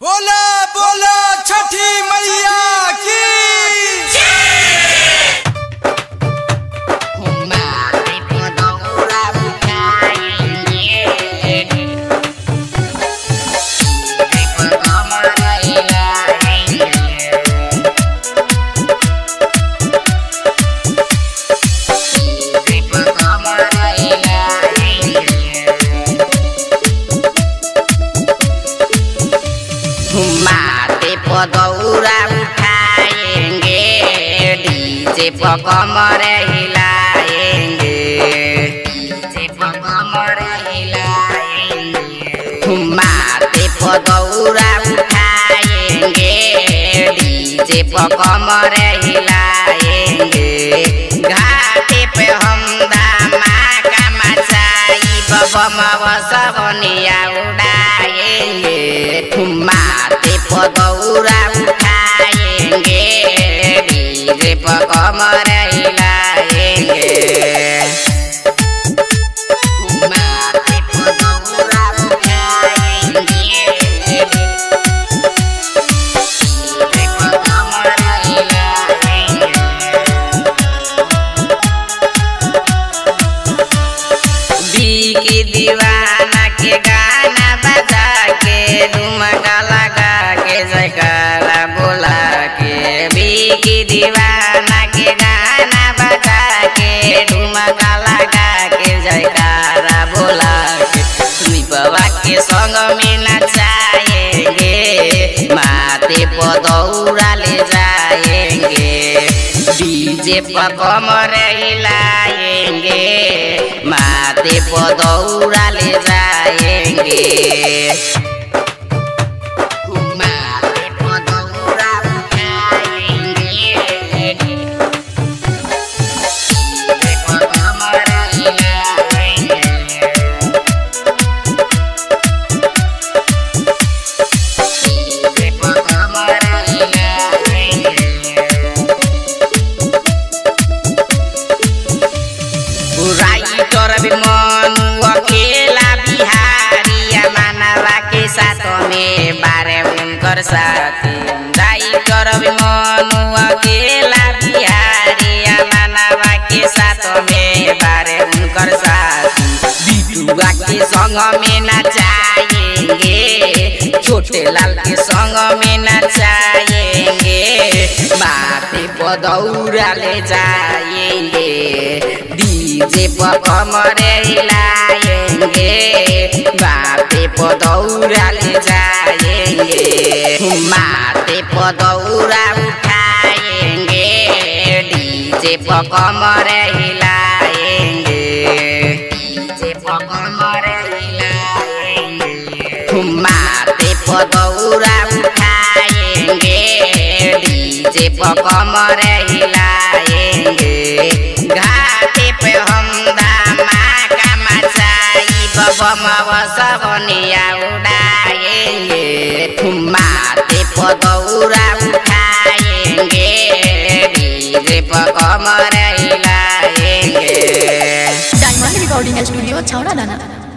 बोला बोला छठी मैया की दौरा उठाएंगे डीजे पर कमर हिलाएंगे, डीजे पर कमर हिलाएंगे। माथे पर दौरा उठाएंगे डीजे पर कमर हिलाएंगे। घाटे पे हम धमाका मचाई बम सबनिया उड़ाएंगे। माथे पर दौरा उठाएंगे डीजे पर कमर हिलाएंगे। माथे पर दौरा उठाएंगे डीजे पर कमर हिलाएंगे। बीकी दीवाना के गाना बजा के ठुमका लगा के जयकारा बोला के। बीकी दीवाना के गाना बजा के ठुमका लगा के जयकारा बोला के। सुबह के संग में नचाएंगे माथे पर दौरा ले जाएंगे। डीजे पर कमर हिलाएंगे माथे पर दौरा ले जाएंगे। में बारे उनकर साथी राइटर मनु अकेला बिहारिया मानवा के साथ में बारे उनकर साथी। बिटुआ के संग में नचाएंगे, छोटे लाल के संग में नचाएंगे। माथे पर दौरा ले जाएंगे डीजे पर कमर हिलाएंगे। माथे पर दौरा ले जाएंगे। माथे पर दौरा उठाएंगे डीजे पर कमर हिलाएंगे, डीजे पर कमर हिलाएंगे। माथे पर दौरा उठाएंगे डीजे पर कमर हिलाएंगे। घाटे पे हम धमाका मचाई बम सबनिया उड़ाएंगे। माथे पर दौरा उठाएंगे डीजे पर कमर हिलाएंगे। डायमंड रिकॉर्डिंग स्टूडियो छौड़ा दाना।